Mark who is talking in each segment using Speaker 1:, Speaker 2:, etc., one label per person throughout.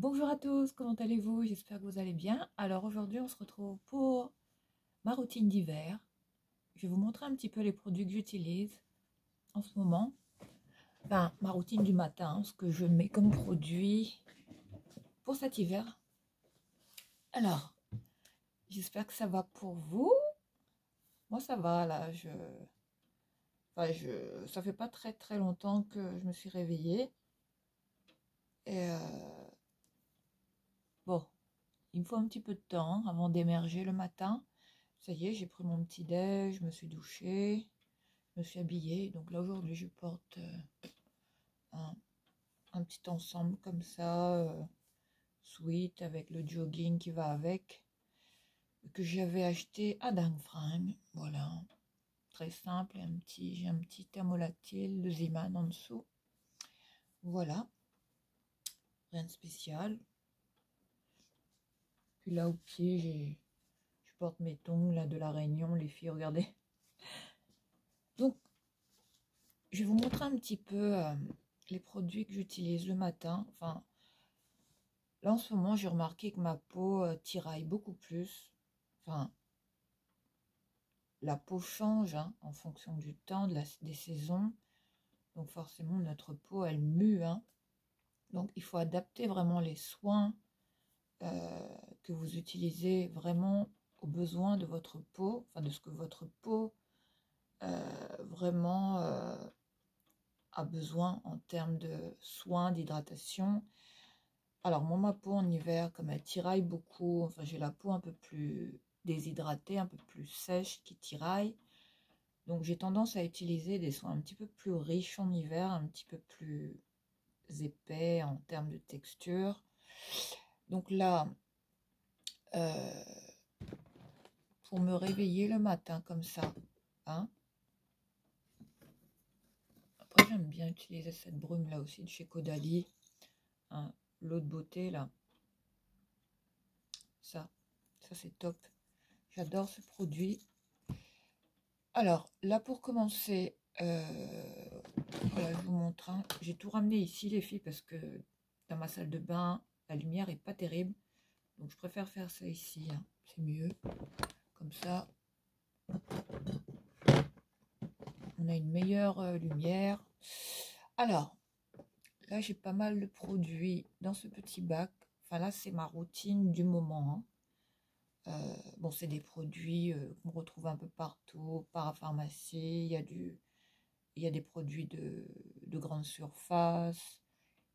Speaker 1: Bonjour à tous, comment allez-vous? J'espère que vous allez bien. Alors aujourd'hui, on se retrouve pour ma routine d'hiver. Je vais vous montrer un petit peu les produits que j'utilise en ce moment. Enfin, ma routine du matin, ce que je mets comme produit pour cet hiver. Alors, j'espère que ça va pour vous. Moi, ça va, là. Ça fait pas très longtemps que je me suis réveillée. Et bon, il me faut un petit peu de temps avant d'émerger le matin. Ça y est, j'ai pris mon petit déj, je me suis douchée, je me suis habillée. Donc là, aujourd'hui, je porte un, un petit ensemble comme ça, sweat, avec le jogging qui va avec, que j'avais acheté à Dangfrang. Voilà, très simple. J'ai un petit thermolactyle de Zeeman en dessous. Voilà, rien de spécial. Puis là, au pied, je porte mes tongs là, de la Réunion, les filles, regardez. Donc, je vais vous montrer un petit peu les produits que j'utilise le matin. Enfin, là en ce moment, j'ai remarqué que ma peau tiraille beaucoup plus. Enfin, la peau change hein, en fonction du temps, des saisons. Donc forcément, notre peau, elle mue. Hein. Donc il faut adapter vraiment les soins que vous utilisez vraiment aux besoins de votre peau. Enfin, de ce que votre peau vraiment a besoin en termes de soins, d'hydratation. Alors, moi, ma peau en hiver, comme elle tiraille beaucoup, enfin, j'ai la peau un peu plus déshydratée, un peu plus sèche, qui tiraille. Donc, j'ai tendance à utiliser des soins un petit peu plus riches en hiver, un petit peu plus épais en termes de texture. Donc là, euh, pour me réveiller le matin comme ça, hein. Après, j'aime bien utiliser cette brume-là aussi de chez Caudalie, hein, l'eau de beauté, là. Ça c'est top. J'adore ce produit. Alors, là, pour commencer, voilà, je vous montre. Hein. J'ai tout ramené ici, les filles, parce que dans ma salle de bain, la lumière est pas terrible. Donc, je préfère faire ça ici. Hein. C'est mieux. Comme ça, on a une meilleure lumière. Alors, là, j'ai pas mal de produits dans ce petit bac. Enfin, là, c'est ma routine du moment. Hein. Bon, c'est des produits qu'on retrouve un peu partout, parapharmacie, il y a des produits de grande surface,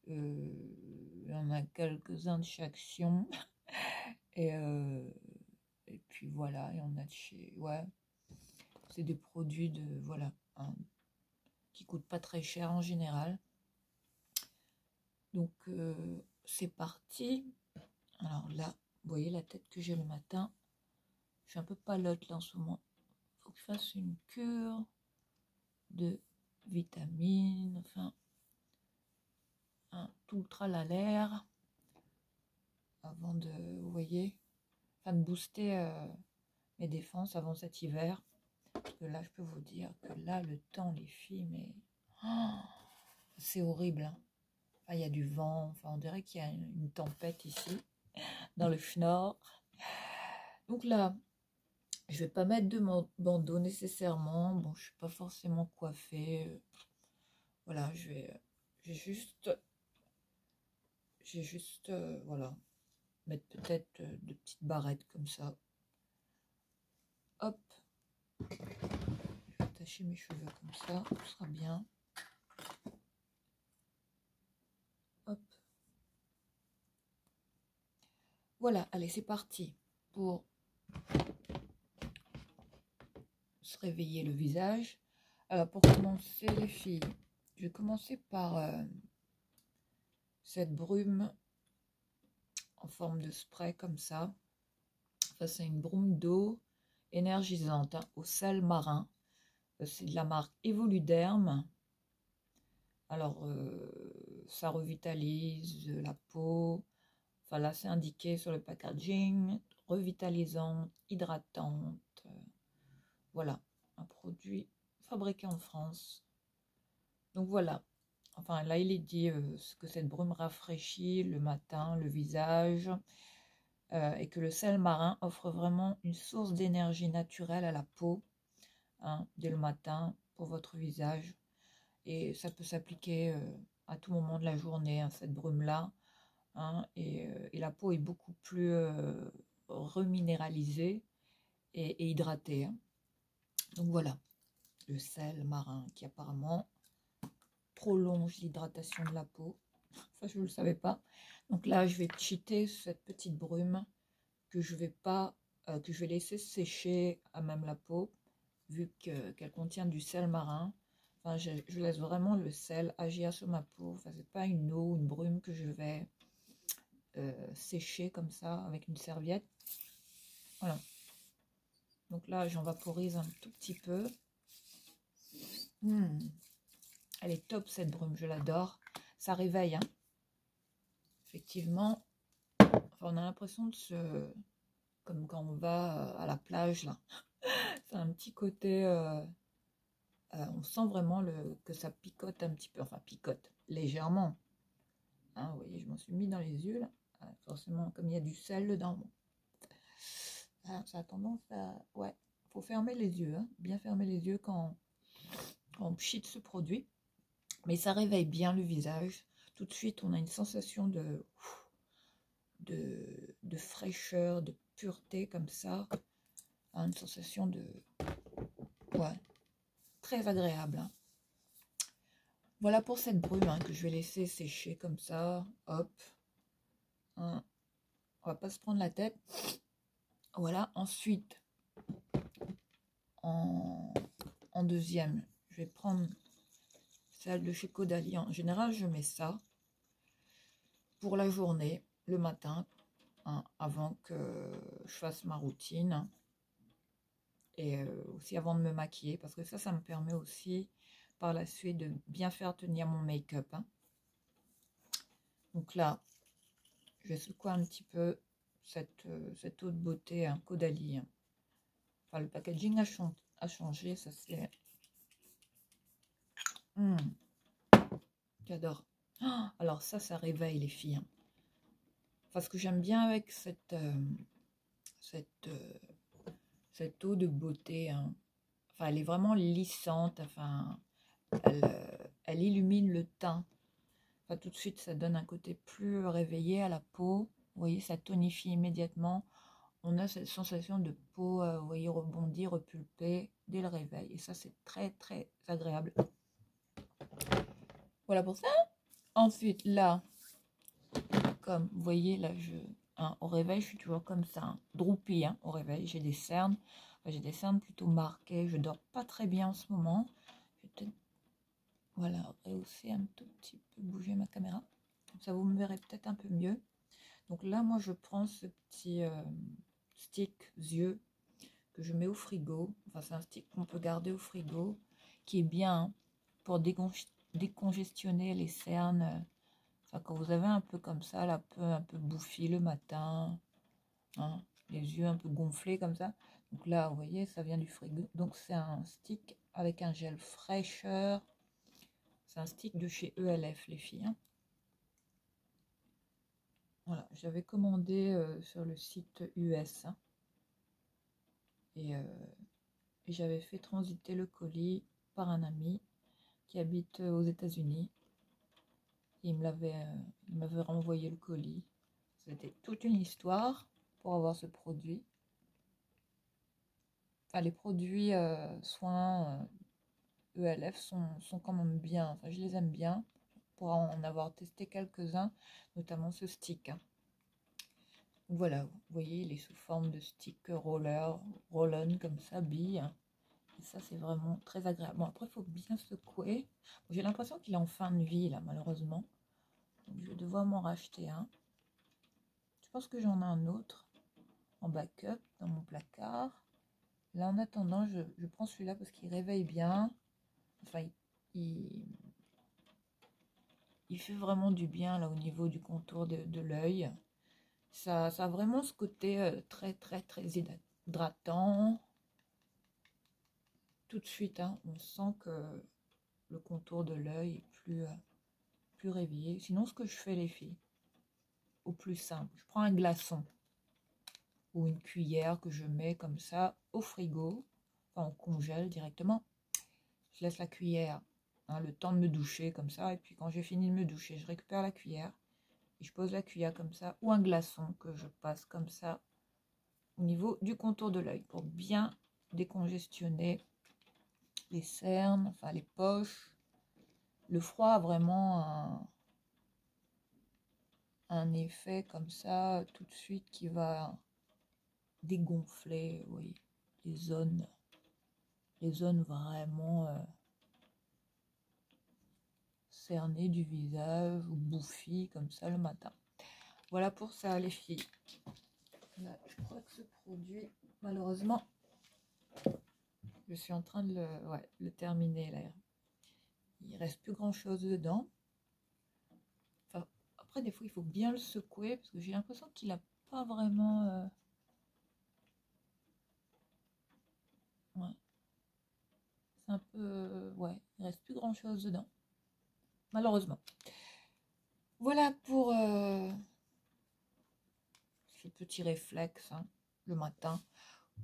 Speaker 1: il y en a quelques-uns de chez Action, et, euh, et puis voilà, il y en a de chez... Ouais, c'est des produits voilà, hein, qui coûtent pas très cher en général. Donc, c'est parti. Alors là, vous voyez la tête que j'ai le matin. Je suis un peu palote là en ce moment. Il faut que je fasse une cure de vitamines, enfin, tout le tralalaire, avant de, vous voyez, enfin de booster mes défenses avant cet hiver. Parce que là, je peux vous dire que là, le temps, les filles, mais oh, c'est horrible. Hein. Enfin, il y a du vent, enfin, on dirait qu'il y a une tempête ici, dans le Nord. Donc là, je vais pas mettre de bandeau nécessairement. Bon, je suis pas forcément coiffée. Voilà, j'ai juste, voilà, mettre peut-être de petites barrettes comme ça. Hop, je vais attacher mes cheveux comme ça, ce sera bien. Hop. Voilà, allez, c'est parti pour se réveiller le visage. Alors, pour commencer, les filles, je vais commencer par cette brume en forme de spray comme ça. Enfin, c'est une brume d'eau énergisante hein, au sel marin. C'est de la marque Evoluderm. Alors, ça revitalise la peau. Enfin, là, c'est indiqué sur le packaging. Revitalisante, hydratante. Voilà, un produit fabriqué en France. Donc voilà. Enfin, là, il est dit que cette brume rafraîchit le matin, le visage, et que le sel marin offre vraiment une source d'énergie naturelle à la peau, hein, dès le matin pour votre visage. Et ça peut s'appliquer à tout moment de la journée, hein, cette brume-là. Hein, et la peau est beaucoup plus reminéralisée et hydratée. Hein. Donc voilà, le sel marin qui apparemment prolonge l'hydratation de la peau. Ça, je ne le savais pas. Donc là, je vais cheater cette petite brume que je vais pas, que je vais laisser sécher à même la peau, vu qu'elle contient du sel marin. Enfin, je laisse vraiment le sel agir sur ma peau. Enfin, c'est pas une eau, une brume que je vais sécher comme ça avec une serviette. Voilà. Donc là, j'en vaporise un tout petit peu. Elle est top cette brume, je l'adore. Ça réveille, hein. Effectivement, enfin, on a l'impression de se... Comme quand on va à la plage, là. C'est un petit côté... on sent vraiment que ça picote un petit peu. Enfin, picote légèrement. Hein, vous voyez, je m'en suis mis dans les yeux, là. Forcément, comme il y a du sel dedans. Bon. Ça a tendance à... Ouais, faut fermer les yeux. Hein. Bien fermer les yeux quand on pchite ce produit. Mais ça réveille bien le visage. Tout de suite, on a une sensation de fraîcheur, de pureté comme ça. Hein, une sensation de... Ouais, très agréable. Hein. Voilà pour cette brume hein, que je vais laisser sécher comme ça. Hop. Hein. On va pas se prendre la tête. Voilà. Ensuite, en deuxième, je vais prendre celle de chez Caudalie. En général, je mets ça pour la journée, le matin, hein, avant que je fasse ma routine. Et aussi avant de me maquiller, parce que ça me permet aussi par la suite de bien faire tenir mon make-up. Hein. Donc là, je vais secouer un petit peu cette eau de beauté hein, Caudalie. Hein. Enfin, le packaging a changé, ça c'est... J'adore. Oh, alors ça réveille les filles. Hein. Enfin, ce que j'aime bien avec cette eau de beauté, hein. Enfin, elle est vraiment lissante, enfin, elle illumine le teint. Enfin, tout de suite, ça donne un côté plus réveillé à la peau. Vous voyez, ça tonifie immédiatement. On a cette sensation de peau, vous voyez, rebondie, repulpée dès le réveil. Et ça, c'est très, très agréable. Voilà pour ça. Ensuite, là, comme vous voyez, là, hein, au réveil, je suis toujours comme ça, hein, droopy, hein, au réveil. J'ai des cernes. Enfin, j'ai des cernes plutôt marquées. Je dors pas très bien en ce moment. Je vais peut-être, voilà, rehausser un tout petit peu, bouger ma caméra. Comme ça, vous me verrez peut-être un peu mieux. Donc là, moi, je prends ce petit stick yeux que je mets au frigo. Enfin, c'est un stick qu'on peut garder au frigo, qui est bien hein, pour décongestionner les cernes. Enfin, quand vous avez un peu comme ça, la peau un peu bouffie le matin, hein, les yeux un peu gonflés comme ça. Donc là, vous voyez, ça vient du frigo. Donc c'est un stick avec un gel fraîcheur. C'est un stick de chez ELF, les filles. Hein. Voilà, j'avais commandé sur le site US. Hein, et j'avais fait transiter le colis par un ami qui habite aux États-Unis. Il m'avait renvoyé le colis. C'était toute une histoire pour avoir ce produit. Enfin, les produits soins ELF sont quand même bien. Enfin, je les aime bien. Pour en avoir testé quelques-uns, notamment ce stick. Hein. Voilà, vous voyez, il est sous forme de stick roll-on comme ça, bille. Et ça, c'est vraiment très agréable. Bon, après, il faut bien secouer. J'ai l'impression qu'il est en fin de vie, là, malheureusement. Donc, je vais devoir m'en racheter un. Je pense que j'en ai un autre en backup dans mon placard. Là, en attendant, je prends celui-là parce qu'il réveille bien. Enfin, il fait vraiment du bien, là, au niveau du contour de l'œil. Ça a vraiment ce côté très, très, très hydratant. Tout de suite, hein, on sent que le contour de l'œil est plus plus réveillé. Sinon, ce que je fais, les filles, au plus simple, je prends un glaçon ou une cuillère que je mets comme ça au frigo, enfin on congèle directement. Je laisse la cuillère, hein, le temps de me doucher comme ça, et puis quand j'ai fini de me doucher, je récupère la cuillère et je pose la cuillère comme ça, ou un glaçon que je passe comme ça au niveau du contour de l'œil pour bien décongestionner les cernes, enfin les poches. Le froid a vraiment un effet comme ça tout de suite qui va dégonfler, oui, les zones vraiment cernées du visage ou bouffies comme ça le matin. Voilà pour ça les filles. Là, je crois que ce produit, malheureusement, je suis en train de le terminer là. Il reste plus grand chose dedans. Enfin, après des fois il faut bien le secouer parce que j'ai l'impression qu'il n'a pas vraiment ouais. C'est un peu ouais, il reste plus grand chose dedans, malheureusement. Voilà pour ce petit réflexe, hein, le matin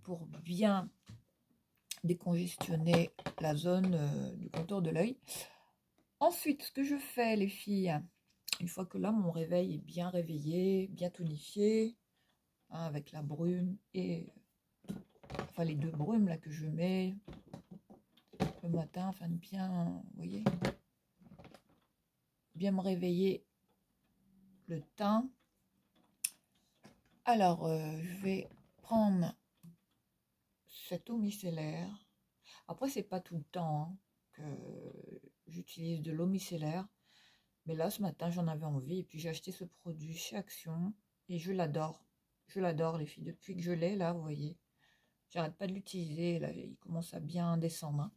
Speaker 1: pour bien décongestionner la zone du contour de l'œil. Ensuite, ce que je fais, les filles, une fois que là, mon réveil est bien réveillé, bien tonifié, hein, avec la brume et enfin les deux brumes là que je mets le matin, afin de bien, vous voyez, bien me réveiller le teint. Alors, je vais prendre cette eau micellaire. Après, c'est pas tout le temps hein, que j'utilise de l'eau micellaire. Mais là, ce matin, j'en avais envie. Et puis, j'ai acheté ce produit chez Action. Et je l'adore. Je l'adore, les filles. Depuis que je l'ai, là, vous voyez. J'arrête pas de l'utiliser. Là, il commence à bien descendre. Hein.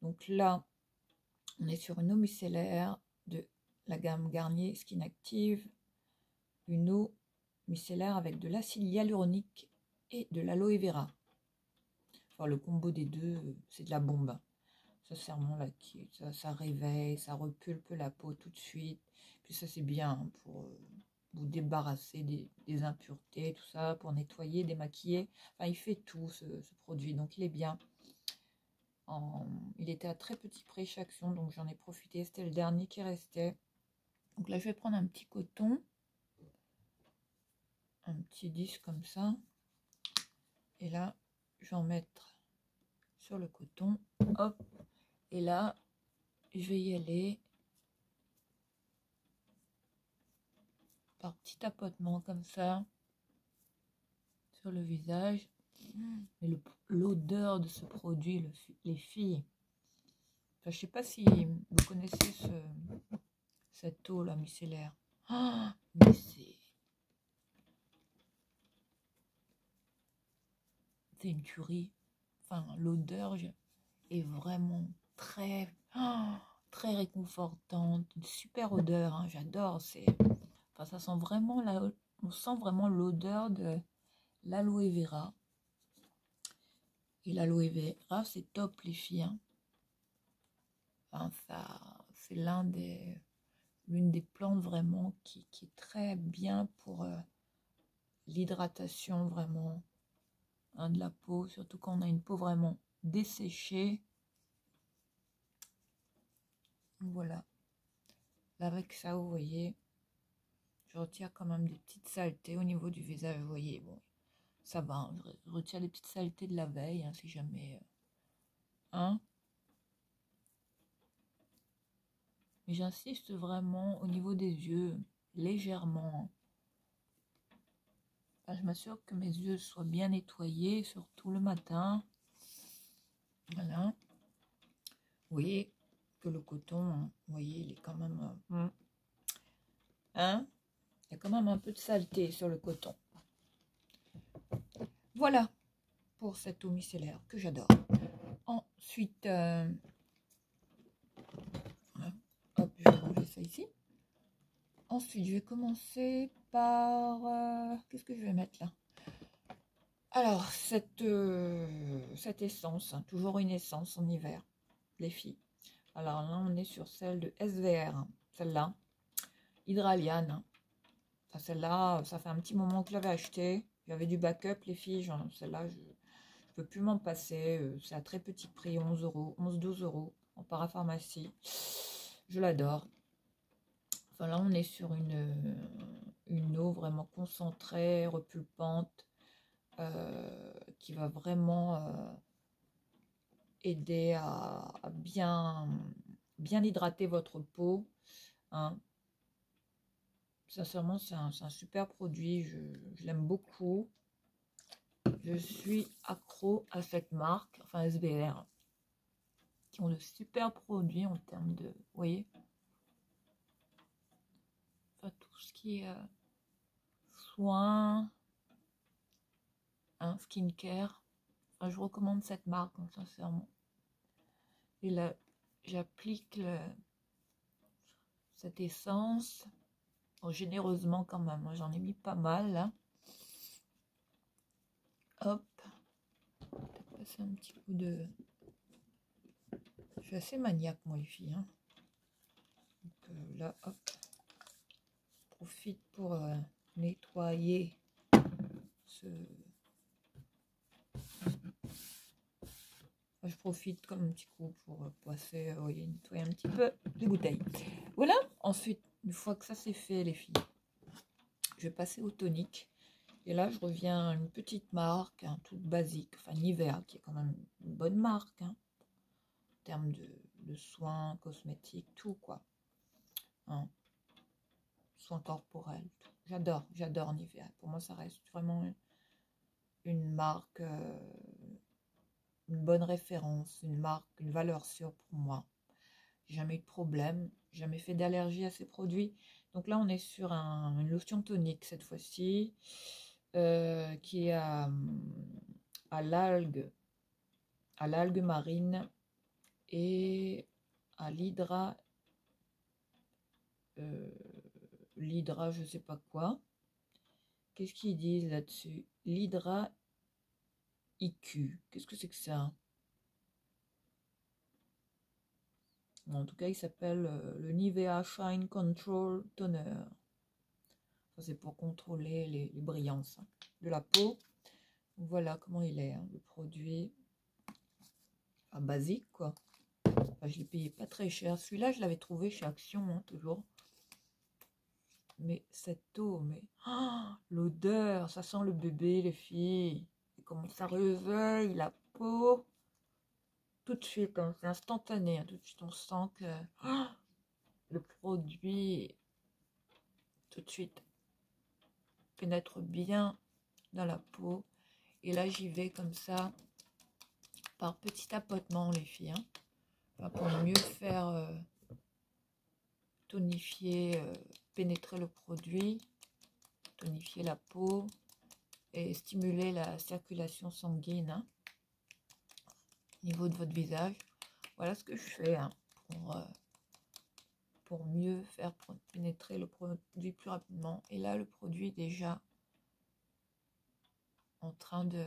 Speaker 1: Donc là, on est sur une eau micellaire de la gamme Garnier Skin Active. Une eau micellaire avec de l'acide hyaluronique et de l'aloe vera. Enfin, le combo des deux, c'est de la bombe. Sincèrement, là, ça réveille, ça repulpe la peau tout de suite. Puis ça, c'est bien pour vous débarrasser des impuretés, tout ça, pour nettoyer, démaquiller. Enfin, il fait tout, ce produit. Donc, il est bien. Il était à très petit prix chez Action, donc j'en ai profité. C'était le dernier qui restait. Donc là, je vais prendre un petit coton. Un petit disque comme ça. Et là, je vais en mettre sur le coton. Hop. Et là, je vais y aller par petit tapotement comme ça sur le visage. Mais l'odeur de ce produit, les filles. Enfin, je sais pas si vous connaissez cette eau là micellaire. Ah, mais c'est une tuerie. Enfin, l'odeur est vraiment très réconfortante. Une super odeur, hein, j'adore. Enfin, ça sent vraiment on sent vraiment l'odeur de l'aloe vera. Et l'aloe vera, c'est top les filles. Hein. Enfin, c'est l'une des plantes vraiment qui est très bien pour l'hydratation vraiment hein, de la peau, surtout quand on a une peau vraiment desséchée. Voilà. Là, avec ça, vous voyez, je retire quand même des petites saletés au niveau du visage. Vous voyez, bon, ça va. Hein, je retire les petites saletés de la veille, hein, si jamais. Hein. Mais j'insiste vraiment au niveau des yeux, légèrement. Enfin, je m'assure que mes yeux soient bien nettoyés, surtout le matin. Voilà. Vous voyez que le coton, hein, vous voyez, il est quand même... hein, il y a quand même un peu de saleté sur le coton. Voilà pour cette eau micellaire que j'adore. Ensuite, hop, je vais ranger ça ici. Ensuite, je vais commencer par... qu'est-ce que je vais mettre là? Alors, cette essence, hein, toujours une essence en hiver, les filles. Alors là, on est sur celle de SVR. celle-là. Hydraliane. Enfin, celle-là, ça fait un petit moment que je l'avais achetée. J'avais du backup, les filles. Celle-là, je ne peux plus m'en passer. C'est à très petit prix, 11 euros, 11-12 euros en parapharmacie. Je l'adore. Enfin, là, on est sur une eau vraiment concentrée, repulpante, qui va vraiment aider à bien hydrater votre peau. Hein. Sincèrement, c'est un super produit. Je l'aime beaucoup. Je suis accro à cette marque, enfin SBR, qui ont de super produits en termes de, vous voyez, enfin, tout ce qui est soins, hein, skincare. Enfin, je recommande cette marque, hein, sincèrement. Et là, j'applique cette essence, bon, généreusement quand même. Moi, j'en ai mis pas mal là. Hop, peut-être passer un petit coup de. Je suis assez maniaque, moi, les filles. Hein. Donc là, hop, je profite pour nettoyer ce. Enfin, je profite comme un petit coup pour passer, voyez, nettoyer un petit peu les bouteilles. Voilà. Ensuite, une fois que ça c'est fait, les filles, je vais passer au tonique. Et là, je reviens à une petite marque, hein, toute basique, enfin Nivea, qui est quand même une bonne marque, hein, en termes de soins, cosmétiques, tout quoi. Hein. Soins corporels, tout. J'adore Nivea. Pour moi, ça reste vraiment une marque, une bonne référence, une marque, une valeur sûre pour moi. J'ai jamais eu de problème, jamais fait d'allergie à ces produits. Donc là, on est sur une lotion tonique cette fois-ci, qui est à l'algue marine et à l'hydra, je sais pas quoi. Qu'est-ce qu'ils disent là-dessus? L'hydra IQ. Qu'est-ce que c'est que ça? En tout cas, il s'appelle le Nivea Shine Control Toner. C'est pour contrôler les brillances de la peau. Voilà comment il est, hein, le produit basique, quoi. Enfin, je l'ai payé pas très cher. Celui-là, je l'avais trouvé chez Action, hein, toujours. Mais cette eau, mais l'odeur, ça sent le bébé, les filles. Et comment ça réveille la peau. Tout de suite, hein, c'est instantané. Hein, tout de suite, on sent que le produit, tout de suite, pénètre bien dans la peau. Et là, j'y vais comme ça, par petit tapotement, les filles. Hein. Enfin, pour mieux faire tonifier, pénétrer le produit, tonifier la peau et stimuler la circulation sanguine, hein, au niveau de votre visage. Voilà ce que je fais, hein, pour mieux faire pénétrer le produit plus rapidement. Et là, le produit est déjà en train de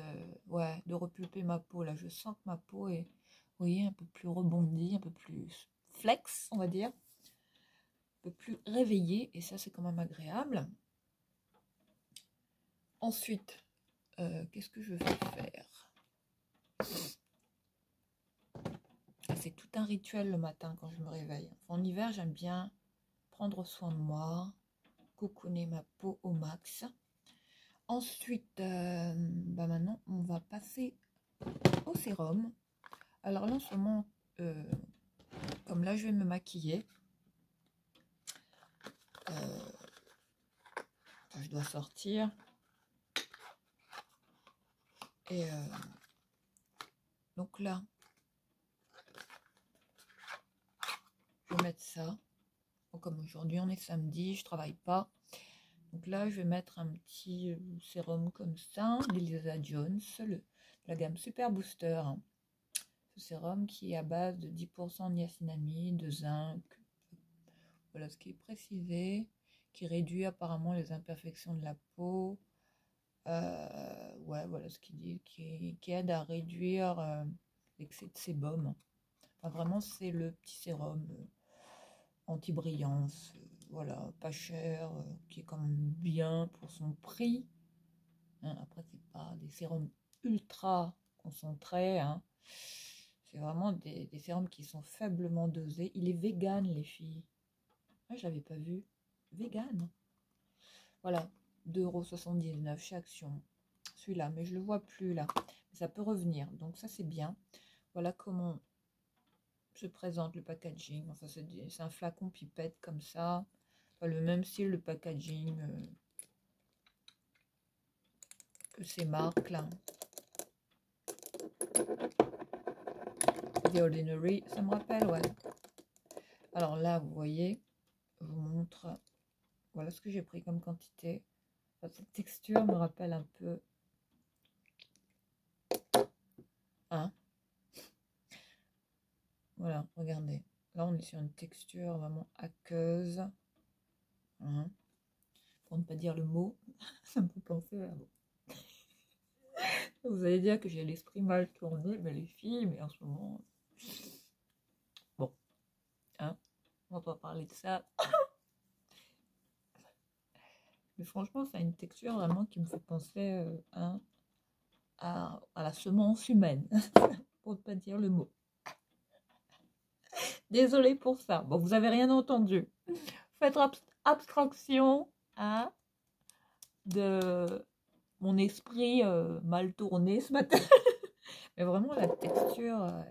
Speaker 1: repulper ma peau. Là, je sens que ma peau est, vous voyez, un peu plus rebondie, un peu plus flex, on va dire, un peu plus réveillée. Et ça, c'est quand même agréable. Ensuite, qu'est-ce que je vais faire? C'est tout un rituel le matin quand je me réveille. Enfin, en hiver, j'aime bien prendre soin de moi, cocooner ma peau au max. Ensuite, maintenant, on va passer au sérum. Alors là, en ce moment, comme là, je vais me maquiller. Je dois sortir. Et donc là, je vais mettre ça. Bon, comme aujourd'hui, on est samedi, je travaille pas. Donc là, je vais mettre un petit sérum comme ça, d'Elisa Jones, la gamme Super Booster. Hein. Ce sérum qui est à base de 10% de niacinamide, de zinc. Voilà ce qui est précisé, qui réduit apparemment les imperfections de la peau. Voilà ce qu'il dit, qui aide à réduire l'excès de sébum. Enfin, vraiment, c'est le petit sérum anti-brillance, voilà, pas cher, qui est quand même bien pour son prix. Hein. Après, c'est pas des sérums ultra concentrés. Hein. C'est vraiment des sérums qui sont faiblement dosés. Il est vegan, les filles. Ah, je l'avais pas vu. Vegan. Voilà, 2,79 € chez Action. Celui-là, mais je le vois plus là. Ça peut revenir, donc ça c'est bien. Voilà comment se présente le packaging. Enfin, c'est un flacon pipette comme ça. Enfin, le même style de packaging que ces marques là. The Ordinary, ça me rappelle, ouais. Alors là, vous voyez, je vous montre. Voilà ce que j'ai pris comme quantité. Enfin, cette texture me rappelle un peu. Hein? Voilà, regardez. Là, on est sur une texture vraiment aqueuse. Hein? Pour ne pas dire le mot, ça me fait penser à... Vous allez dire que j'ai l'esprit mal tourné, mais les filles, mais en ce moment... Bon, hein, on va pas parler de ça. Mais franchement, ça a une texture vraiment qui me fait penser hein, à la semence humaine, pour ne pas dire le mot. Désolée pour ça. Bon, vous avez rien entendu. Faites abstraction hein, de mon esprit mal tourné ce matin. Mais vraiment, la texture,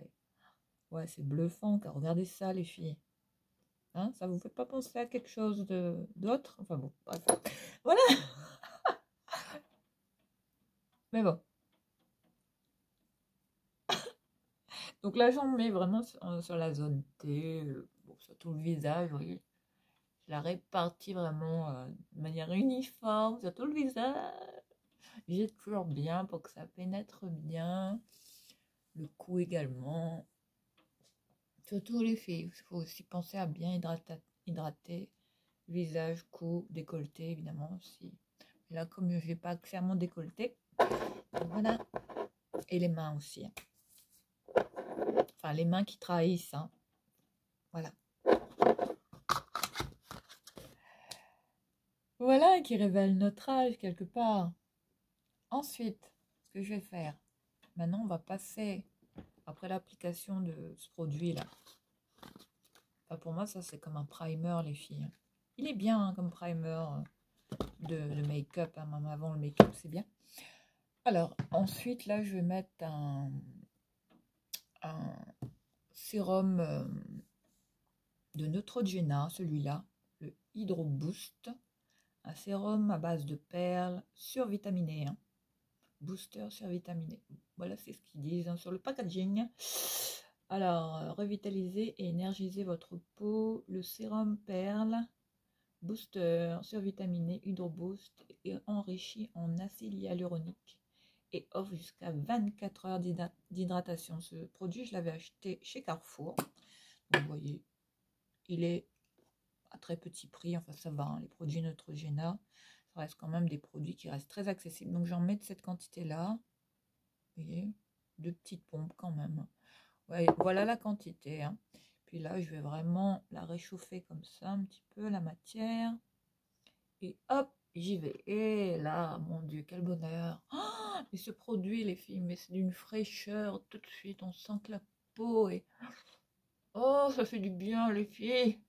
Speaker 1: ouais, c'est bluffant. Car regardez ça, les filles. Hein, ça vous fait pas penser à quelque chose d'autre? Enfin bon, bref. Voilà. Mais bon. Donc là, j'en mets vraiment sur la zone T, bon, sur tout le visage, vous voyez. Je la répartis vraiment de manière uniforme sur tout le visage. J'ai toujours bien pour que ça pénètre bien. Le cou également. Surtout les filles, il faut aussi penser à bien hydrater visage, cou, décolleté évidemment aussi. Et là, comme je n'ai pas accès à mon décolleté, voilà. Et les mains aussi. Hein. Enfin, les mains qui trahissent. Hein. Voilà. Voilà, qui révèle notre âge quelque part. Ensuite, ce que je vais faire, maintenant on va passer, après l'application de ce produit-là. Enfin, pour moi, ça c'est comme un primer, les filles. Il est bien hein, comme primer de make-up, hein, même avant le make-up, c'est bien. Alors, ensuite, là, je vais mettre un sérum de Neutrogena, celui-là, le Hydro Boost. Un sérum à base de perles survitaminé. Hein. Booster survitaminé. Voilà, c'est ce qu'ils disent hein, sur le packaging. Alors, revitaliser et énergiser votre peau. Le sérum perle booster survitaminé Hydro Boost est enrichi en acide hyaluronique et offre jusqu'à 24 heures d'hydratation. Ce produit, je l'avais acheté chez Carrefour. Donc, vous voyez, il est à très petit prix. Enfin, ça va, hein, les produits Neutrogena. Ça reste quand même des produits qui restent très accessibles. Donc, j'en mets de cette quantité-là. Vous voyez, 2 petites pompes quand même. Ouais, voilà la quantité. Hein. Puis là, je vais vraiment la réchauffer comme ça, un petit peu, la matière. Et hop, j'y vais. Et là, mon Dieu, quel bonheur. Oh, mais ce produit, les filles, mais c'est d'une fraîcheur. Tout de suite, on sent que la peau est... Oh, ça fait du bien, les filles.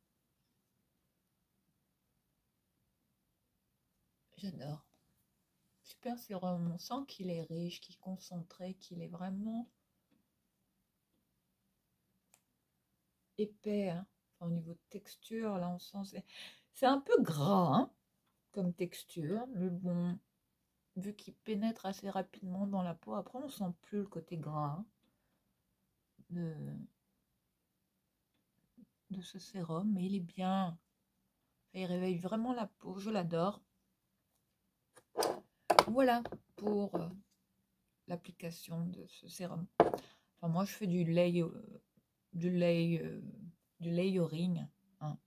Speaker 1: J'adore. Super sérum. On sent qu'il est riche, qu'il est concentré, qu'il est vraiment épais. Hein. Enfin, au niveau de texture, là, on sent... C'est un peu gras, hein, comme texture. Mais bon, vu qu'il pénètre assez rapidement dans la peau, après, on sent plus le côté gras hein, de ce sérum. Mais il est bien. Il réveille vraiment la peau. Je l'adore. Voilà pour l'application de ce sérum. Enfin, moi, je fais du layering. Hein.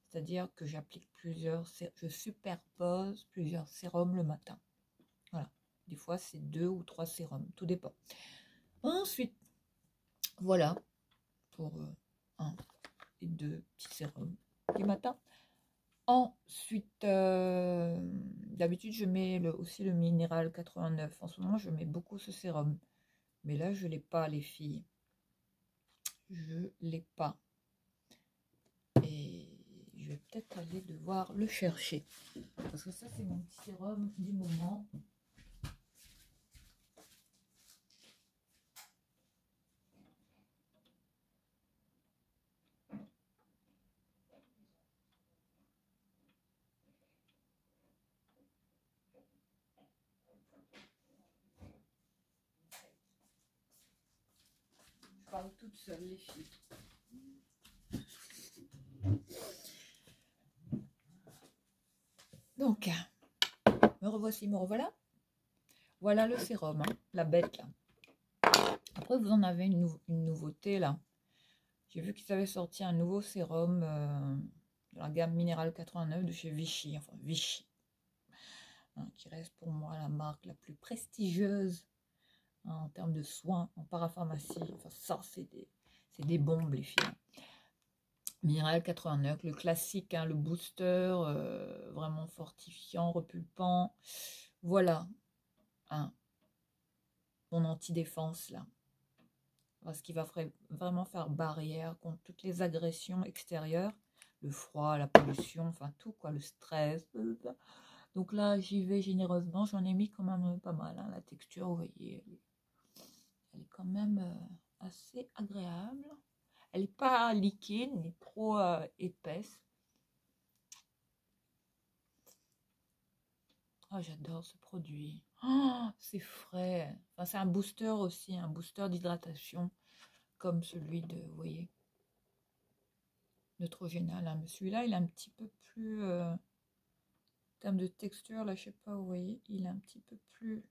Speaker 1: C'est-à-dire que j'applique je superpose plusieurs sérums le matin. Voilà. Des fois, c'est 2 ou 3 sérums. Tout dépend. Ensuite, voilà pour 1 et 2 petits sérums. du matin. Ensuite, d'habitude, je mets aussi le Minéral 89. En ce moment, je mets beaucoup ce sérum. Mais là, je ne l'ai pas, les filles. Je ne l'ai pas. Et je vais peut-être aller devoir le chercher. Parce que ça, c'est mon petit sérum du moment. Je parle toute seule, les filles. Donc, me revoici, me revoilà. Voilà le sérum, hein, la bête là. Après, vous en avez une nouveauté là. J'ai vu qu'ils avaient sorti un nouveau sérum de la gamme Minéral 89 de chez Vichy. Enfin, Vichy. Hein, qui reste pour moi la marque la plus prestigieuse hein, en termes de soins en parapharmacie. Enfin, ça, c'est des bombes, les filles. Minéral 89, le classique, hein, le booster, vraiment fortifiant, repulpant. Voilà, hein, mon anti-défense là. Ce qui va vraiment faire barrière contre toutes les agressions extérieures, le froid, la pollution, enfin tout quoi, le stress. Donc là, j'y vais généreusement, j'en ai mis quand même pas mal. Hein. La texture, vous voyez, elle est quand même assez agréable. Elle n'est pas liquide, ni trop épaisse. Oh, j'adore ce produit. Oh, c'est frais. Enfin, c'est un booster aussi, un booster d'hydratation, comme celui de, vous voyez, Neutrogena. Hein. Mais celui-là, il est un petit peu plus, en termes de texture, là, je sais pas, vous voyez, il est un petit peu plus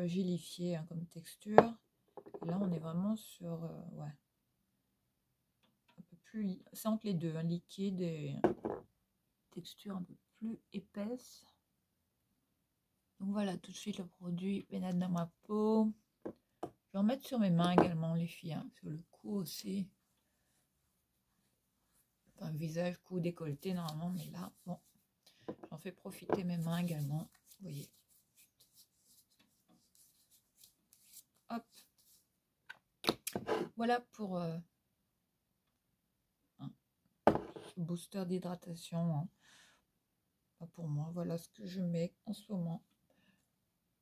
Speaker 1: gélifié hein, comme texture. Et là, on est vraiment sur, ouais, un peu plus, c'est entre les deux, un liquide et texture un peu plus épaisse. Donc voilà, tout de suite le produit pénètre dans ma peau. Je vais en mettre sur mes mains également, les filles, hein, sur le cou aussi. Enfin, visage, cou, décolleté normalement, mais là, bon, j'en fais profiter mes mains également. Vous voyez. Hop. Voilà pour ce booster d'hydratation. Hein. Pas pour moi, voilà ce que je mets en ce moment.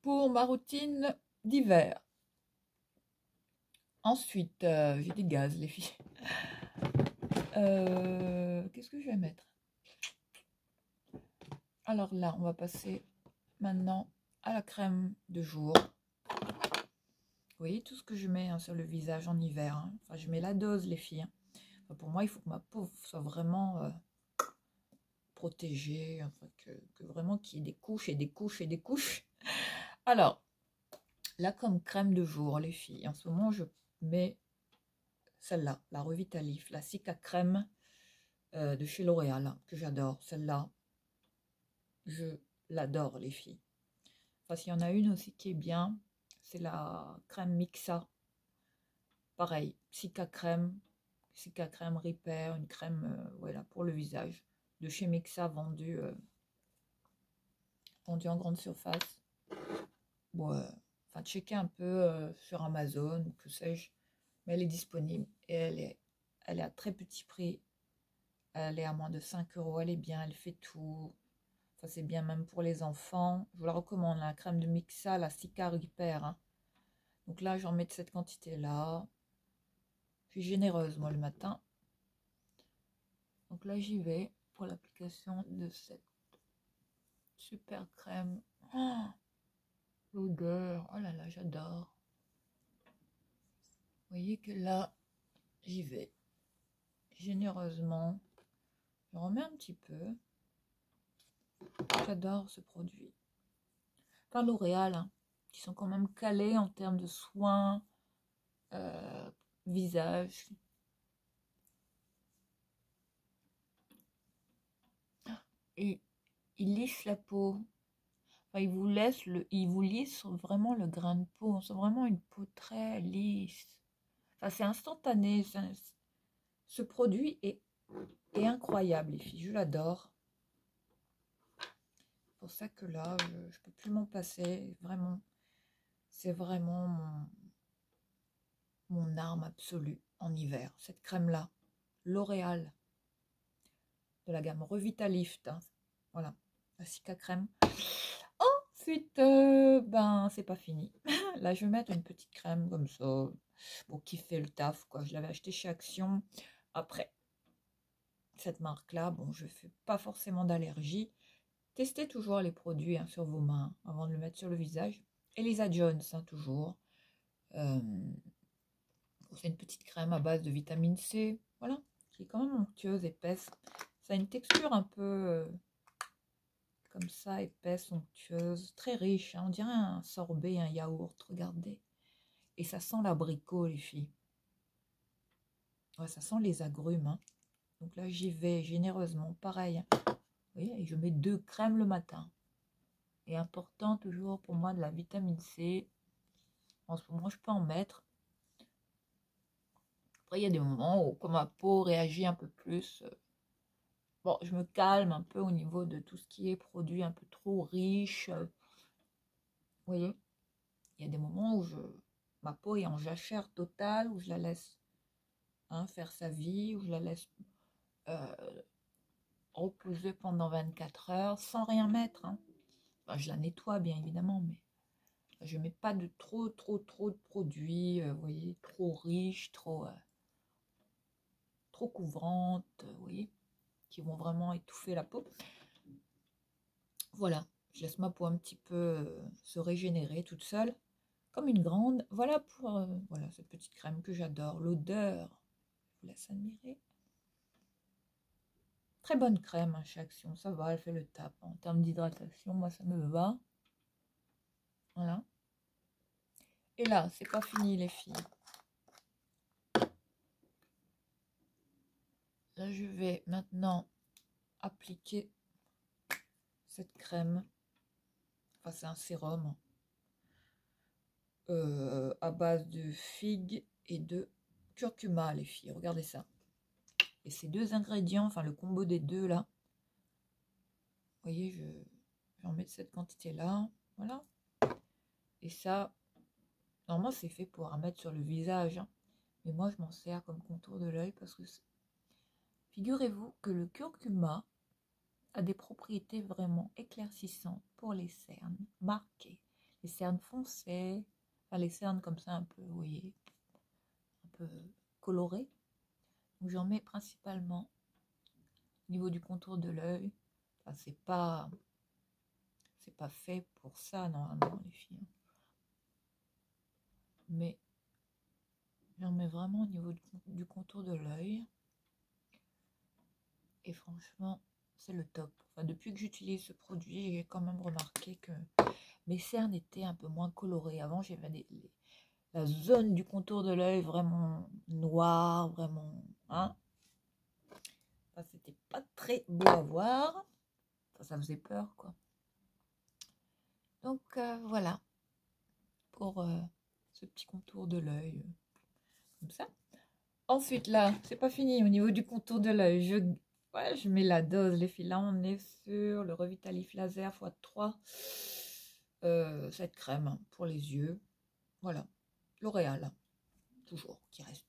Speaker 1: Pour ma routine d'hiver. Ensuite, j'ai des gaz, les filles. Qu'est-ce que je vais mettre? Alors là, on va passer maintenant à la crème de jour. Vous voyez tout ce que je mets hein, sur le visage en hiver. Hein. Enfin, je mets la dose, les filles. Hein. Enfin, pour moi, il faut que ma peau soit vraiment protégée. Enfin, que vraiment qu'il y ait des couches et des couches et des couches. Alors, là, comme crème de jour, les filles, en ce moment, je mets celle-là, la Revitalif, la Cica Crème de chez L'Oréal, hein, que j'adore. Celle-là, je l'adore, les filles. Enfin, s'il y en a une aussi qui est bien, c'est la crème Mixa. Pareil, Cica Crème Repair, une crème voilà, pour le visage de chez Mixa vendue en grande surface. Bon, enfin, checker un peu sur Amazon ou que sais-je, mais elle est disponible et elle est à très petit prix. Elle est à moins de 5 euros, elle est bien, elle fait tout. Enfin, c'est bien même pour les enfants. Je vous la recommande, la crème de Mixa, la Cica Repair. Hein. Donc là, j'en mets de cette quantité-là. Je suis généreuse, moi, le matin. Donc là, j'y vais pour l'application de cette super crème. Oh, l'odeur, oh là là, j'adore. Vous voyez que là, j'y vais généreusement. Je remets un petit peu. J'adore ce produit. Enfin, L'Oréal, hein, qui sont quand même calés en termes de soins, visage. Et il lisse la peau. Enfin, il vous lisse vraiment le grain de peau. C'est vraiment une peau très lisse. Enfin, c'est instantané. Ce produit est incroyable, les filles. Je l'adore. C'est pour ça que là, je ne peux plus m'en passer. Vraiment, c'est vraiment mon arme absolue en hiver. Cette crème-là, L'Oréal, de la gamme Revitalift. Hein. Voilà, la Cica crème. Ensuite, ben, c'est pas fini. Là, je vais mettre une petite crème comme ça, pour kiffer le taf, quoi. Je l'avais acheté chez Action. Après, cette marque-là, bon, je fais pas forcément d'allergie. Testez toujours les produits hein, sur vos mains avant de le mettre sur le visage. Elisa Jones, hein, toujours. C'est une petite crème à base de vitamine C, voilà, qui est quand même onctueuse, épaisse. Ça a une texture un peu comme ça, épaisse, onctueuse, très riche. Hein. On dirait un sorbet, un yaourt, regardez. Et ça sent l'abricot, les filles. Ouais, ça sent les agrumes. Hein. Donc là, j'y vais généreusement. Pareil. Hein. Vous voyez, et je mets 2 crèmes le matin. Et important toujours pour moi de la vitamine C. En ce moment, je peux en mettre. Après, il y a des moments où, quand ma peau réagit un peu plus, bon, je me calme un peu au niveau de tout ce qui est produit un peu trop riche. Vous voyez, il y a des moments où ma peau est en jachère totale, où je la laisse hein, faire sa vie, où je la laisse reposer pendant 24 heures sans rien mettre. Hein. Enfin, je la nettoie bien évidemment, mais je ne mets pas de trop de produits, vous voyez, trop riches, trop couvrantes, vous voyez, qui vont vraiment étouffer la peau. Voilà, je laisse ma peau un petit peu se régénérer toute seule, comme une grande. Voilà pour voilà, cette petite crème que j'adore. L'odeur, je vous laisse admirer. Très bonne crème hein, chez Action, ça va, elle fait le taf. En termes d'hydratation, moi ça me va. Voilà. Et là, c'est pas fini les filles. Là, je vais maintenant appliquer cette crème. Enfin, c'est un sérum à base de figues et de curcuma, les filles. Regardez ça. Et ces 2 ingrédients, enfin le combo des 2 là, vous voyez, j'en mets de cette quantité-là. Voilà. Et ça, normalement, c'est fait pour en mettre sur le visage. Hein. Mais moi, je m'en sers comme contour de l'œil parce que figurez-vous que le curcuma a des propriétés vraiment éclaircissantes pour les cernes marquées, les cernes foncées, enfin les cernes comme ça un peu, vous voyez, un peu colorées. Donc j'en mets principalement au niveau du contour de l'œil. Enfin, c'est pas fait pour ça normalement les filles. Mais j'en mets vraiment au niveau du contour de l'œil. Et franchement, c'est le top. Enfin, depuis que j'utilise ce produit, j'ai quand même remarqué que mes cernes étaient un peu moins colorées. Avant, j'avais la zone du contour de l'œil vraiment noire, vraiment... Hein, enfin, c'était pas très beau à voir. Enfin, ça faisait peur, quoi. Donc, voilà. Pour ce petit contour de l'œil. Comme ça. Ensuite, là, c'est pas fini. Au niveau du contour de l'œil, je mets la dose. Les filles, là, on est sur le Revitalif Laser x3. Cette crème pour les yeux. Voilà. L'Oréal. Toujours. Qui reste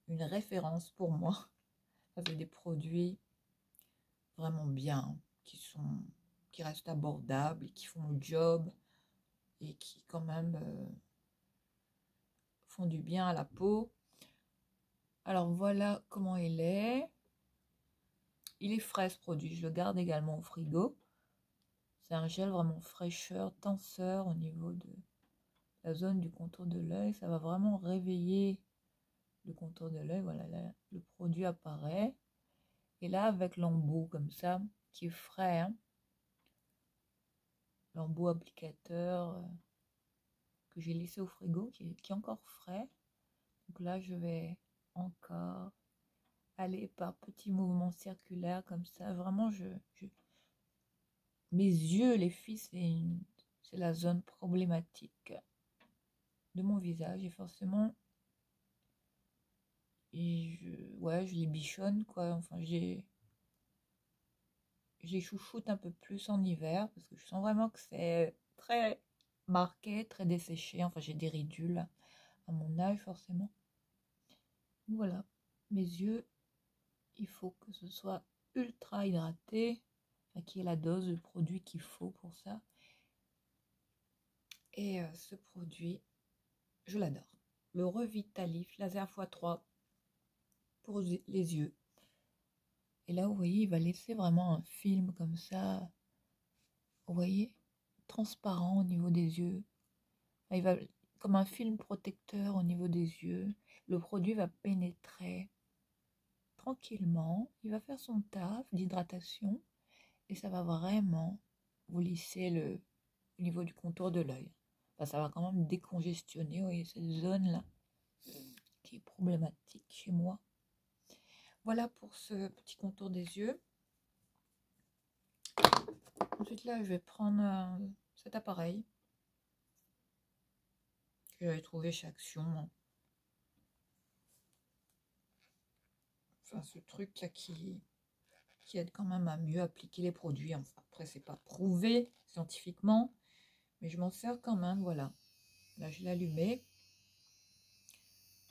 Speaker 1: une référence pour moi. Avec des produits vraiment bien. Qui restent abordables. Et qui font le job. Et qui, quand même, font du bien à la peau. Alors, voilà comment il est. Il est frais ce produit, je le garde également au frigo. C'est un gel vraiment fraîcheur, tenseur au niveau de la zone du contour de l'œil. Ça va vraiment réveiller le contour de l'œil. Voilà, là, le produit apparaît. Et là, avec l'embout comme ça, qui est frais, hein, l'embout applicateur que j'ai laissé au frigo, qui est encore frais. Donc là, je vais encore aller par petits mouvements circulaires comme ça. Vraiment, mes yeux, les filles, c'est la zone problématique de mon visage. Et forcément, Et ouais, je les bichonne, quoi. Enfin, je les chouchoute un peu plus en hiver parce que je sens vraiment que c'est très marqué, très desséché. Enfin, j'ai des ridules à mon âge, forcément. Voilà, mes yeux, il faut que ce soit ultra hydraté, enfin, qu'il y ait la dose de produit qu'il faut pour ça. Et ce produit, je l'adore. Le Revitalif Laser x3 pour les yeux. Et là, vous voyez, il va laisser vraiment un film comme ça, vous voyez, transparent au niveau des yeux. Il va, comme un film protecteur au niveau des yeux. Le produit va pénétrer tranquillement. Il va faire son taf d'hydratation et ça va vraiment vous lisser au niveau du contour de l'œil. Enfin, ça va quand même décongestionner, vous voyez, cette zone-là qui est problématique chez moi. Voilà pour ce petit contour des yeux. Ensuite, là, je vais prendre cet appareil que j'avais trouvé chez Action. Enfin, ce truc-là qui aide quand même à mieux appliquer les produits. Enfin, après, c'est pas prouvé scientifiquement, mais je m'en sers quand même, voilà. Là, je l'ai allumé.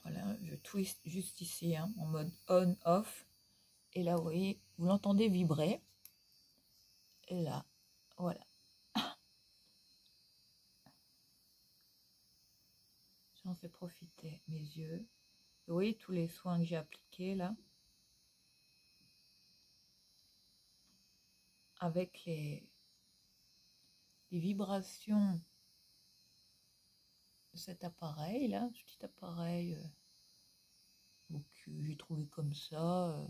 Speaker 1: Voilà, je twist juste ici, hein, en mode on-off. Et là, vous voyez, vous l'entendez vibrer. Et là, voilà. J'en fais profiter mes yeux. Vous voyez tous les soins que j'ai appliqués là. Avec les vibrations de cet appareil là, ce petit appareil que j'ai trouvé comme ça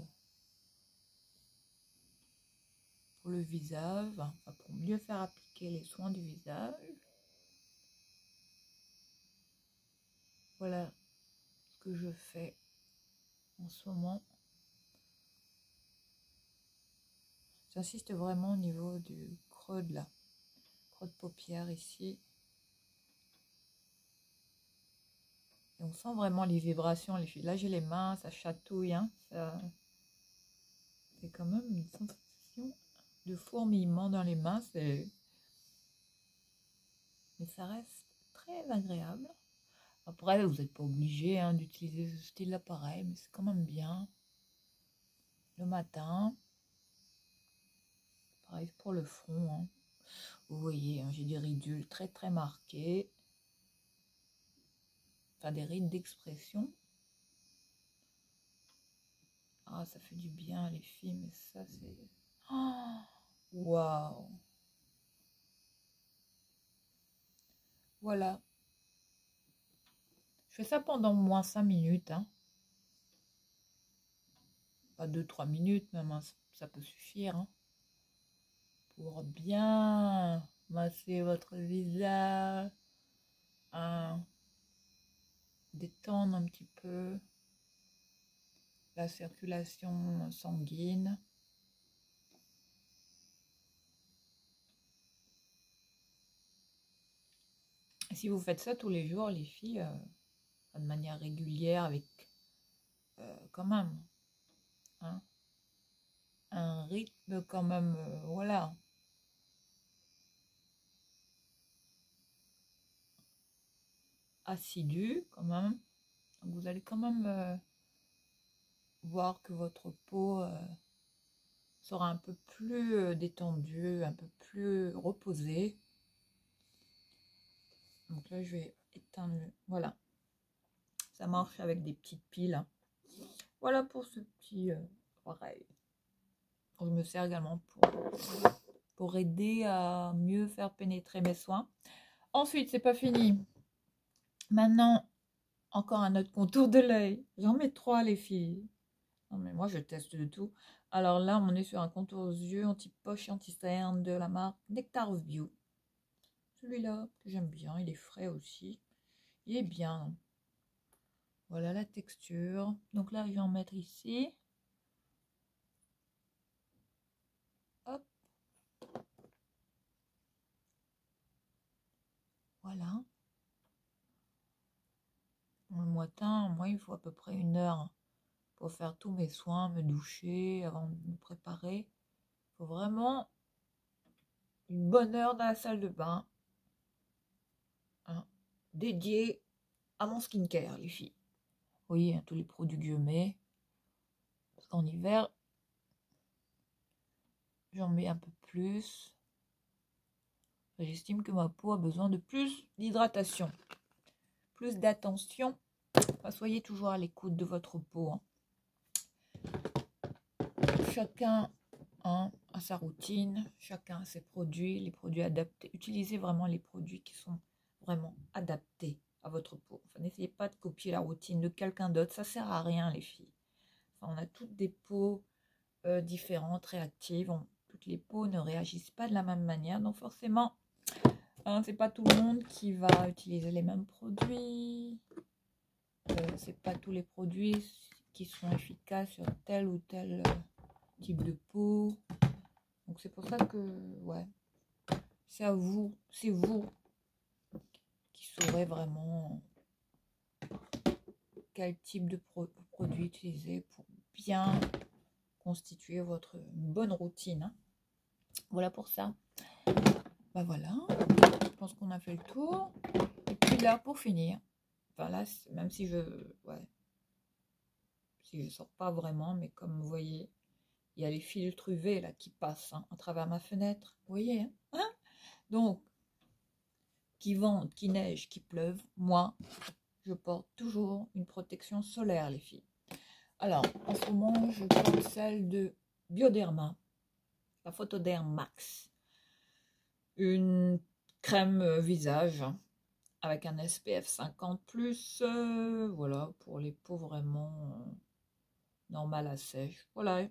Speaker 1: pour le visage, enfin, pour mieux faire appliquer les soins du visage. Voilà ce que je fais en ce moment. J'insiste vraiment au niveau du creux de paupière ici. Et on sent vraiment les vibrations. Là, j'ai les mains, ça chatouille. Hein, c'est quand même une sensation de fourmillement dans les mains. Mais ça reste très agréable. Après, vous n'êtes pas obligé hein, d'utiliser ce style d'appareil, mais c'est quand même bien. Le matin, pareil pour le front. Hein. Vous voyez, hein, j'ai des ridules très très marquées. Enfin, des rides d'expression. Ah, ça fait du bien les filles, mais ça c'est... Oh, waouh! Voilà. Je fais ça pendant moins 5 minutes. Hein. Pas 2-3 minutes, même hein, ça peut suffire. Hein, pour bien masser votre visage. Hein, détendre un petit peu la circulation sanguine. Et si vous faites ça tous les jours, les filles, de manière régulière, avec quand même hein, un rythme quand même, voilà, assidu quand même, vous allez quand même voir que votre peau sera un peu plus détendue, un peu plus reposée. Donc là, je vais éteindre, voilà, ça marche avec des petites piles. Hein. Voilà pour ce petit oreille. Je me sers également pour aider à mieux faire pénétrer mes soins. Ensuite, c'est pas fini. Maintenant, encore un autre contour de l'œil. J'en mets 3, les filles. Non, mais moi, je teste de tout. Alors là, on est sur un contour aux yeux anti-poche et anti-cerne de la marque Nectar of Bio. Celui-là, que j'aime bien. Il est frais aussi. Il est bien. Voilà la texture. Donc là, je vais en mettre ici. Hop. Voilà. Le matin, moi, il faut à peu près 1 heure pour faire tous mes soins, me doucher avant de me préparer. Il faut vraiment une bonne heure dans la salle de bain, hein, dédiée à mon skincare, les filles. Vous voyez, hein, tous les produits que je mets. Parce qu'en hiver, j'en mets un peu plus. J'estime que ma peau a besoin de plus d'hydratation, plus d'attention. Enfin, soyez toujours à l'écoute de votre peau, hein. Chacun, hein, a sa routine, chacun a ses produits, les produits adaptés. Utilisez vraiment les produits qui sont vraiment adaptés à votre peau. Enfin, n'essayez pas de copier la routine de quelqu'un d'autre, ça sert à rien, les filles. Enfin, on a toutes des peaux différentes, réactives. Toutes les peaux ne réagissent pas de la même manière, donc forcément, hein, c'est pas tout le monde qui va utiliser les mêmes produits. C'est pas tous les produits qui sont efficaces sur tel ou tel type de peau. Donc c'est pour ça que, ouais, c'est à vous, c'est vous qui saurez vraiment quel type de produit utiliser pour bien constituer votre bonne routine, hein. Voilà pour ça. Bah voilà, je pense qu'on a fait le tour. Et puis là, pour finir, enfin là, même si si je sors pas vraiment, mais comme vous voyez, il y a les filtres UV là qui passent, hein, à travers ma fenêtre. Vous voyez, hein? Donc, qu'il vente, qu'il neige, qu'il pleuve, moi, je porte toujours une protection solaire, les filles. Alors, en ce moment, je porte celle de Bioderma, la Photoderm Max. Une crème visage avec un SPF 50+, voilà, pour les peaux vraiment normales à sèche. Voilà,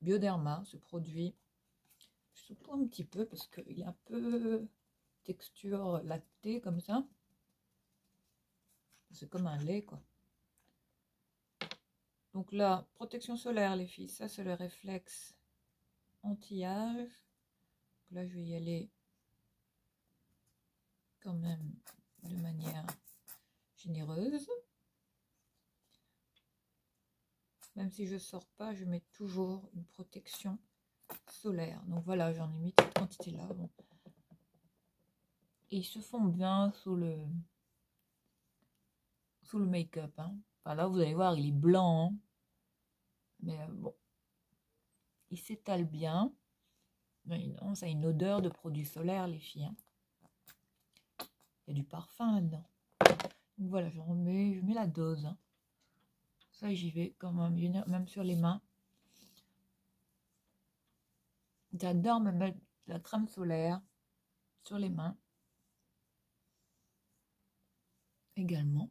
Speaker 1: Bioderma, ce produit. Je secoue un petit peu parce qu'il est un peu texture lactée comme ça. C'est comme un lait, quoi. Donc là, protection solaire, les filles, ça c'est le réflexe anti-âge. Là, je vais y aller quand même de manière généreuse. Même si je sors pas, je mets toujours une protection solaire. Donc voilà, j'en ai mis cette quantité-là. Bon. Et ils se font bien sous le make-up, hein. Enfin, là, vous allez voir, il est blanc, hein. Mais bon, il s'étale bien. Mais non, ça a une odeur de produit solaire, les filles, hein. Il y a du parfum là-dedans. Donc voilà, je mets la dose, hein. Ça, j'y vais quand même sur les mains. J'adore me mettre de la crème solaire sur les mains. Également.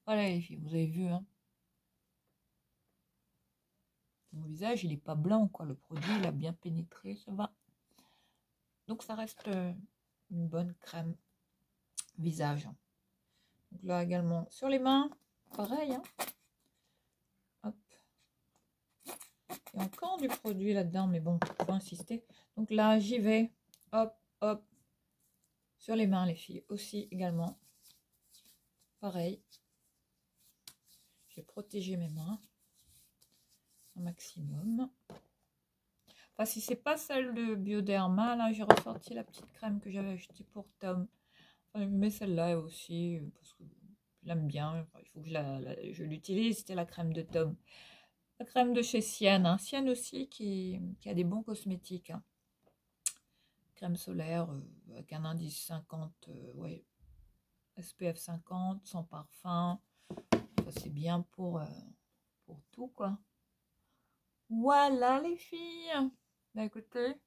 Speaker 1: Voilà les filles, vous avez vu, hein. Mon visage, il n'est pas blanc, quoi. Le produit, il a bien pénétré, ça va. Donc, ça reste une bonne crème visage. Donc là, également, sur les mains, pareil, hein. Hop. Il y a encore du produit là-dedans, mais bon, faut pas insister. Donc là, j'y vais. Hop, hop. Sur les mains, les filles, aussi, également. Pareil. Je vais protéger mes mains un maximum. Enfin, si c'est pas celle de Bioderma, là, j'ai ressorti la petite crème que j'avais achetée pour Tom. Enfin, je mets celle-là aussi, parce que je l'aime bien. Enfin, il faut que je l'utilise. C'était la crème de Tom. La crème de chez Sienne. Hein. Sienne aussi, qui a des bons cosmétiques. Hein. Crème solaire, avec un indice 50, ouais, SPF 50, sans parfum. C'est bien pour tout, quoi. Voilà, les filles. Bah, écoutez,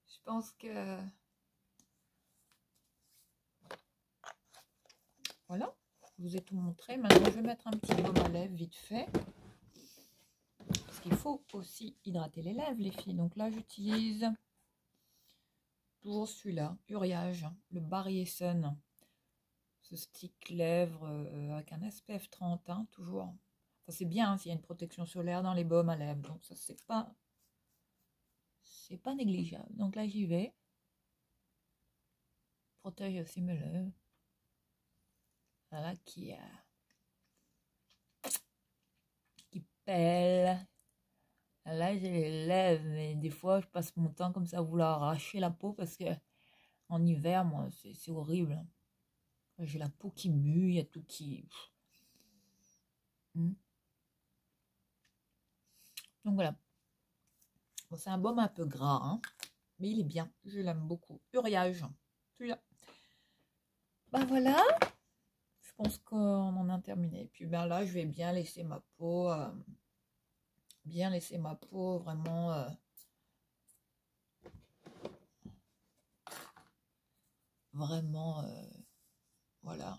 Speaker 1: je pense que voilà, je vous ai tout montré. Maintenant, je vais mettre un petit baume à lèvres vite fait. Parce qu'il faut aussi hydrater les lèvres, les filles. Donc là, j'utilise toujours celui-là, Uriage, le Barrier Sun. Ce stick lèvres avec un SPF 30, hein, toujours. Enfin, c'est bien, hein, s'il y a une protection solaire dans les baumes à lèvres. Donc ça, c'est pas négligeable. Donc là, j'y vais. protège aussi mes lèvres. Voilà, qui pèle. Là, j'ai les lèvres, mais des fois, je passe mon temps comme ça à vouloir arracher la peau parce que en hiver, moi, c'est horrible. J'ai la peau qui mue, il y a tout qui... Donc voilà. Bon, c'est un baume un peu gras, hein, mais il est bien. Je l'aime beaucoup. Uriage. Celui-là. Bah voilà. Je pense qu'on en a terminé. Puis ben là, je vais bien laisser ma peau... vraiment... voilà.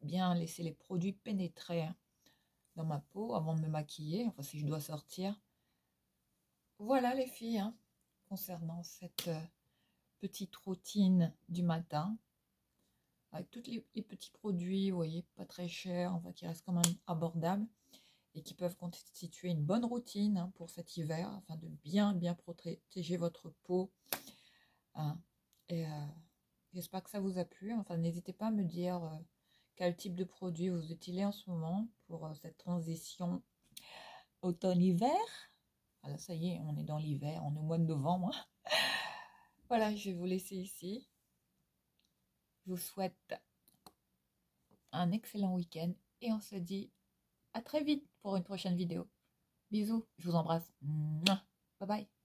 Speaker 1: Bien laisser les produits pénétrer dans ma peau avant de me maquiller. Enfin, si je dois sortir. Voilà les filles, hein, concernant cette petite routine du matin, avec tous les petits produits, vous voyez, pas très chers, enfin qui restent quand même abordables, et qui peuvent constituer une bonne routine, hein, pour cet hiver, afin de bien protéger votre peau. Hein. Et j'espère que ça vous a plu. Enfin, n'hésitez pas à me dire quel type de produit vous utilisez en ce moment pour cette transition automne-hiver. Voilà, ça y est, on est dans l'hiver, on est au mois de novembre. Voilà, je vais vous laisser ici. Je vous souhaite un excellent week-end et on se dit à très vite pour une prochaine vidéo. Bisous, je vous embrasse. Mouah. Bye bye.